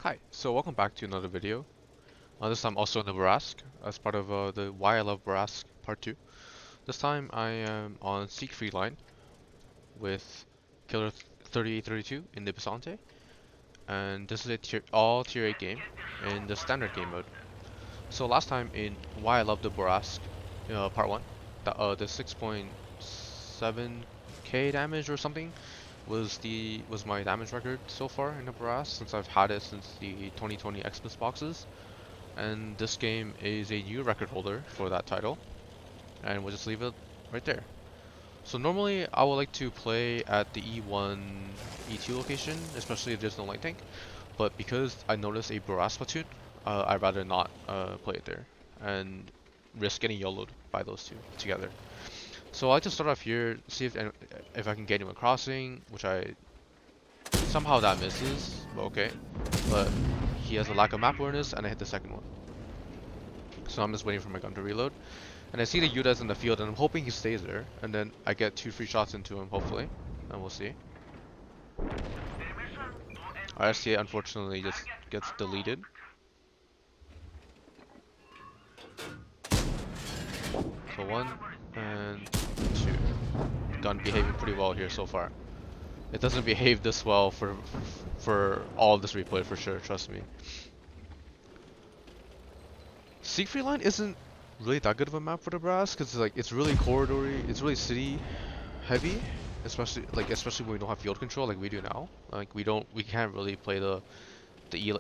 Hi, so welcome back to another video. This time also in the Borrasque, as part of the Why I Love Borrasque Part 2. This time I am on Siegfried Line with Killer 3832 in the Basante, and this is a all tier 8 game in the standard game mode. So last time in Why I Love the Borrasque Part 1, the 6.7k damage or something was my damage record so far in the Borrasque, since I've had it since the 2020 Xmas boxes. And this game is a new record holder for that title, and we'll just leave it right there. So normally I would like to play at the E1, E2 location, especially if there's no light tank, but because I noticed a Borrasque platoon, I'd rather not play it there and risk getting YOLO'd by those two together. So I like to start off here, see if I can get him a crossing, which somehow that misses, but okay. But he has a lack of map awareness, and I hit the second one. So I'm just waiting for my gun to reload. And I see the Yudas in the field, and I'm hoping he stays there. And then I get 2 free shots into him, hopefully. And we'll see. Our STA unfortunately just gets deleted. So 1 and 2. Gun behaving pretty well here so far. It doesn't behave this well for all of this replay for sure, trust me. Siegfried Line isn't really that good of a map for the Brass, because it's really corridory, it's really city heavy, especially when we don't have field control like we do now. Like we can't really play the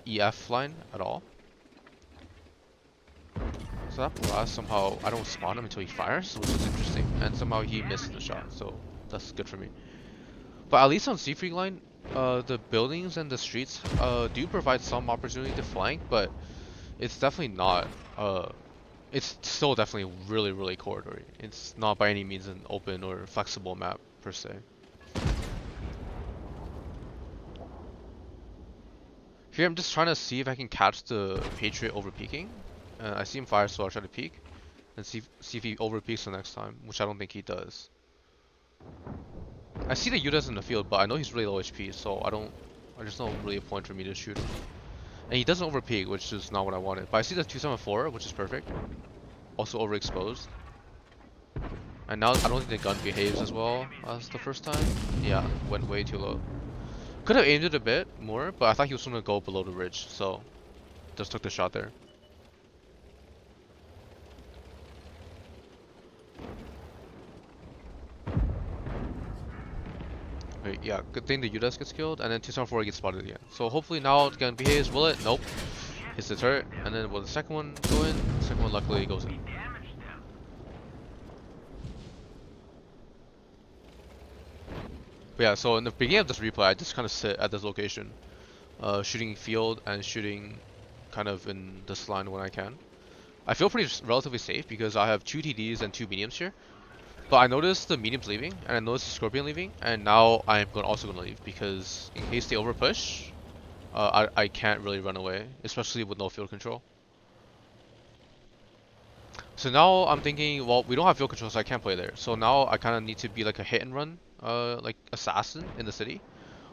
EF line at all. So that Brass, somehow I don't spawn him until he fires, which is interesting, and somehow he missed the shot, so that's good for me. But at least on Siegfried Line, the buildings and the streets do provide some opportunity to flank, but it's definitely not it's still definitely really corridory. It's not by any means an open or flexible map per se. Here I'm just trying to see if I can catch the Patriot over peeking. I see him fire, so I'll try to peek and see if he over peeks the next time, which I don't think he does. I see the Yudas in the field, but I know he's really low HP, so there's no really a point for me to shoot him. And he doesn't over peek, which is not what I wanted. But I see the 274, which is perfect. Also overexposed. And now I don't think the gun behaves as well as the first time. Yeah, went way too low. Could have aimed it a bit more, but I thought he was going to go below the ridge, so just took the shot there. Wait, yeah, good thing the Yudas gets killed, and then 274 gets spotted again. So hopefully now the gun behaves. Will it? Nope. Hits the turret, and then will the second one go in? The second one luckily goes in. But yeah, so in the beginning of this replay, I just kind of sit at this location, shooting field and shooting kind of in this line when I can. I feel pretty relatively safe because I have 2 TDs and 2 mediums here. But I noticed the mediums leaving, and I noticed the Scorpion leaving, and now I'm also going to leave because in case they overpush, I can't really run away, especially with no field control. So now I'm thinking, well, we don't have field control, so I can't play there. So now I kind of need to be like a hit and run, like assassin in the city,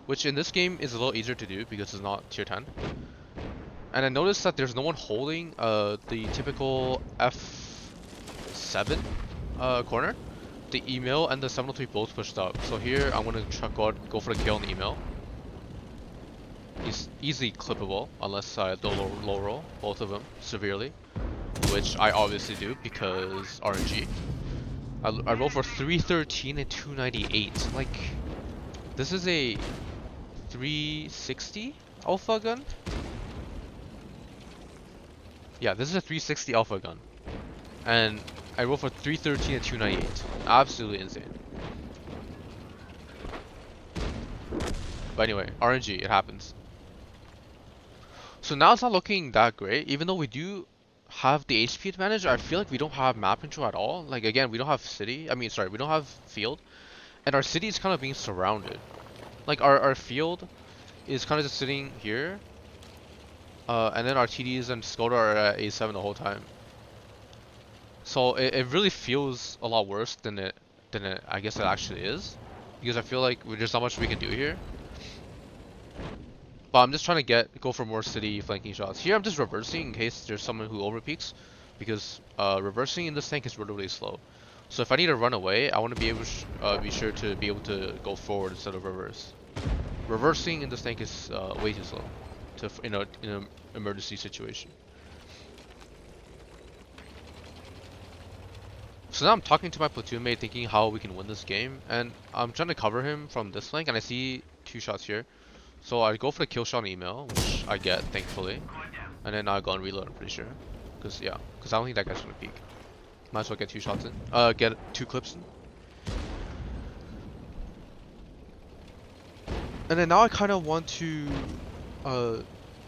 which in this game is a little easier to do because it's not tier 10. And I noticed that there's no one holding the typical F7 corner. The email and the 703 both pushed up. So here I'm gonna go for the kill on the email. He's easily clippable unless I do low roll both of them severely, which I obviously do because RNG. I roll for 313 and 298. Like, this is a 360 alpha gun? Yeah, this is a 360 alpha gun. And I roll for 313 and 298. Absolutely insane. But anyway, RNG, it happens. So now it's not looking that great, even though we do have the HP advantage. I feel like we don't have map control at all. Like, again, we don't have city. We don't have field. And our city is kind of being surrounded. Like, our field is kind of just sitting here. And then our TDs and Skoda are at A7 the whole time. So it really feels a lot worse than it I guess it actually is, because I feel like there's not much we can do here. But I'm just trying to go for more city flanking shots. Here I'm just reversing in case there's someone who overpeaks, because reversing in this tank is really, really slow. So if I need to run away, I want to be able be sure to be able to go forward instead of reverse. Reversing in this tank is way too slow in an emergency situation. So now I'm talking to my platoon mate, thinking how we can win this game, and I'm trying to cover him from this flank, and I see 2 shots here. So I go for the kill shot on email, which I get, thankfully. And then I go and reload, I'm pretty sure. Because I don't think that guy's gonna peek. Might as well get 2 shots in. Get 2 clips in. And then now I kind of want to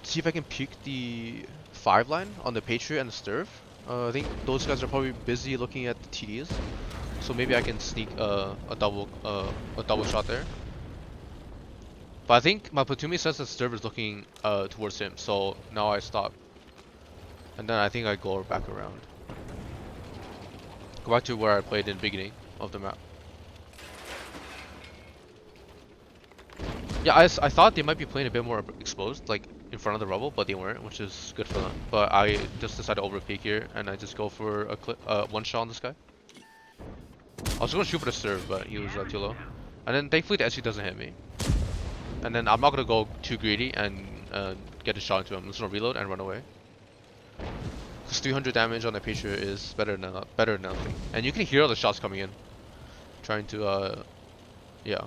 see if I can peek the 5 line on the Patriot and the Sturv. I think those guys are probably busy looking at the TDs. So maybe I can sneak a double shot there. But I think my platoon mate says that Sturv is looking towards him, so now I stop. And then I think I go back around. Go back to where I played in the beginning of the map. Yeah, I thought they might be playing a bit more exposed, like in front of the rubble, but they weren't, which is good for them. But I just decided to overpeak here, and I just go for a one shot on this guy. I was going to shoot for the Sturv, but he was too low. And then thankfully the SC doesn't hit me. And then I'm not gonna go too greedy and get a shot into him. I'm just gonna reload and run away. Because 300 damage on the Patriot is better than nothing. And you can hear all the shots coming in. Trying to yeah.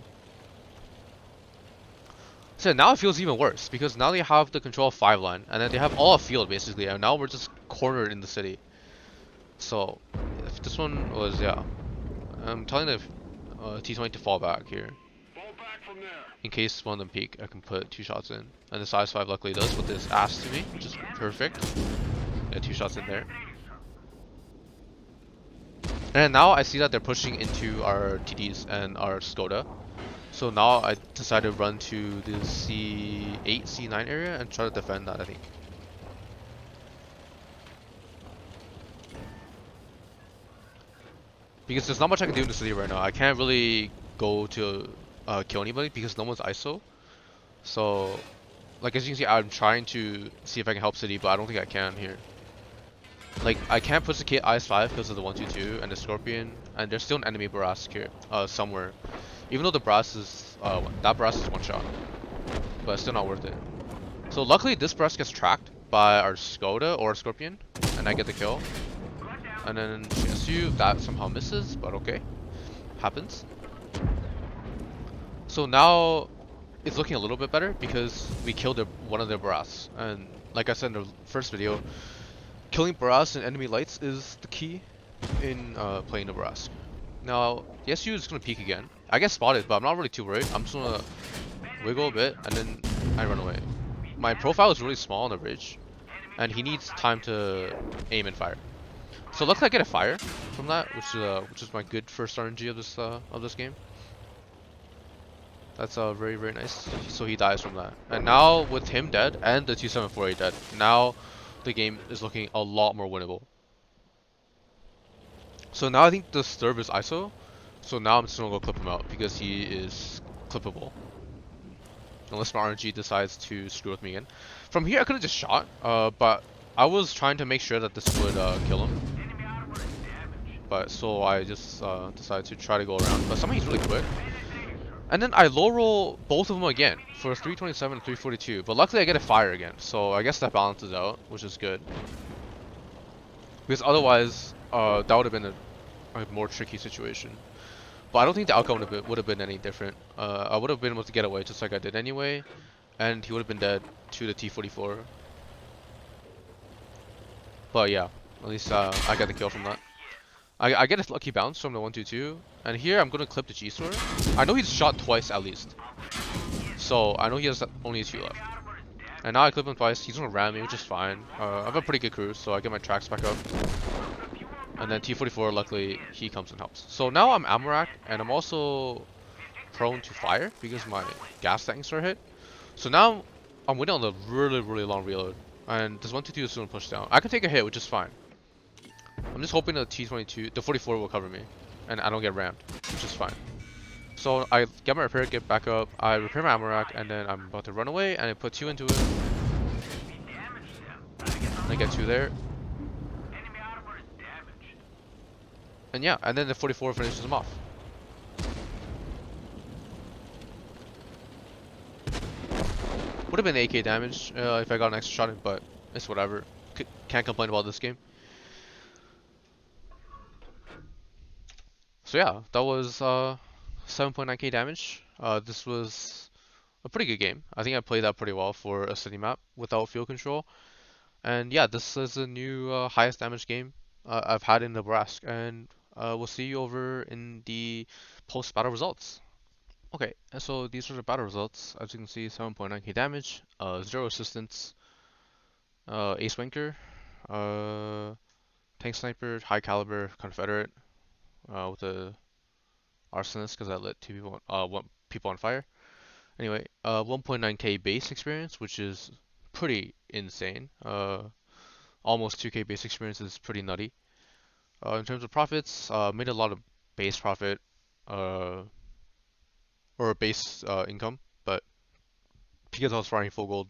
So now it feels even worse because now they have the control of 5 line, and then they have all of field basically, and now we're just cornered in the city. So if this one was I'm telling the T20 to fall back here. In case one of them peek, I can put 2 shots in. And the size 5 luckily does with this ass to me, which is perfect. Yeah, 2 shots in there. And now I see that they're pushing into our TDs and our Skoda. So now I decided to run to the C8, C9 area and try to defend that, I think. Because there's not much I can do in the city right now. I can't really go to kill anybody because no one's ISO. So, like as you can see, I'm trying to see if I can help city, but I don't think I can here. Like I can't push the kit IS-5 because of the 122 and the Scorpion, and there's still an enemy Borrasque here somewhere. Even though the Borrasque is that Borrasque is 1 shot, but it's still not worth it. So luckily this Borrasque gets tracked by our Skoda or Scorpion, and I get the kill. And then GSU that somehow misses, but okay, happens. So now it's looking a little bit better because we killed one of their Borrasques, and like I said in the first video, killing Borrasque and enemy lights is the key in playing the Borrasque. Now the SU is gonna peek again. I get spotted, but I'm not really too worried. I'm just gonna wiggle a bit and then I run away. My profile is really small on the ridge, and he needs time to aim and fire. So luckily I get a fire from that, which is my good first RNG of this game. That's very, very nice. So he dies from that. And now with him dead and the 2748 dead, now the game is looking a lot more winnable. So now I think the Sturv is ISO. So now I'm just gonna go clip him out because he is clippable. Unless my RNG decides to screw with me again. From here I could have just shot, but I was trying to make sure that this would kill him. But so I just decided to try to go around. But somehow he's really quick. And then I low roll both of them again for 327 and 342. But luckily I get a fire again. So I guess that balances out, which is good. Because otherwise, that would have been a more tricky situation. But I don't think the outcome would have been any different. I would have been able to get away just like I did anyway. And he would have been dead to the T44. But yeah, at least I got the kill from that. I get a lucky bounce from the 122, and here I'm gonna clip the G-Sword. I know he's shot twice at least, so I know he has only 2 left. And now I clip him twice. He's gonna ram me, which is fine. I have a pretty good crew, so I get my tracks back up. And then T44, luckily he comes and helps. So now I'm ammo rack, and I'm also prone to fire because my gas tanks are hit. So now I'm waiting on the really, really long reload, and this 122 is gonna push down. I can take a hit, which is fine. I'm just hoping the T22, the 44 will cover me, and I don't get rammed, which is fine. So I get my repair, get back up, I repair my ammo rack, and then I'm about to run away, and I put two into it, and I get two there, and yeah, and then the 44 finishes him off. Would have been 8k damage if I got an extra shot in, but it's whatever. Can't complain about this game. So yeah, that was 7.9k damage. This was a pretty good game. I think I played that pretty well for a city map without field control. And yeah, this is a new highest damage game I've had in the Borrasque. And we'll see you over in the post-battle results. Okay, and so these are the battle results. As you can see, 7.9k damage, 0 assistance, Ace Wanker, uh, Tank Sniper, High Caliber, Confederate, with a Arsonist because I lit two people, one people on fire. Anyway, 1.9k base experience, which is pretty insane. Almost 2k base experience is pretty nutty. In terms of profits, made a lot of base profit, uh, or base income, but because I was farming full gold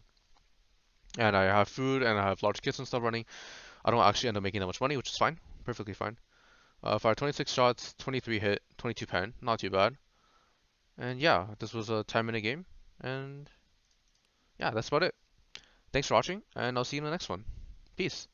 and I have food and I have large kits and stuff running, I don't actually end up making that much money, which is fine, perfectly fine. Fired 26 shots, 23 hit, 22 pen, not too bad. And yeah, this was a 10-minute game, and yeah, that's about it. Thanks for watching, and I'll see you in the next one. Peace.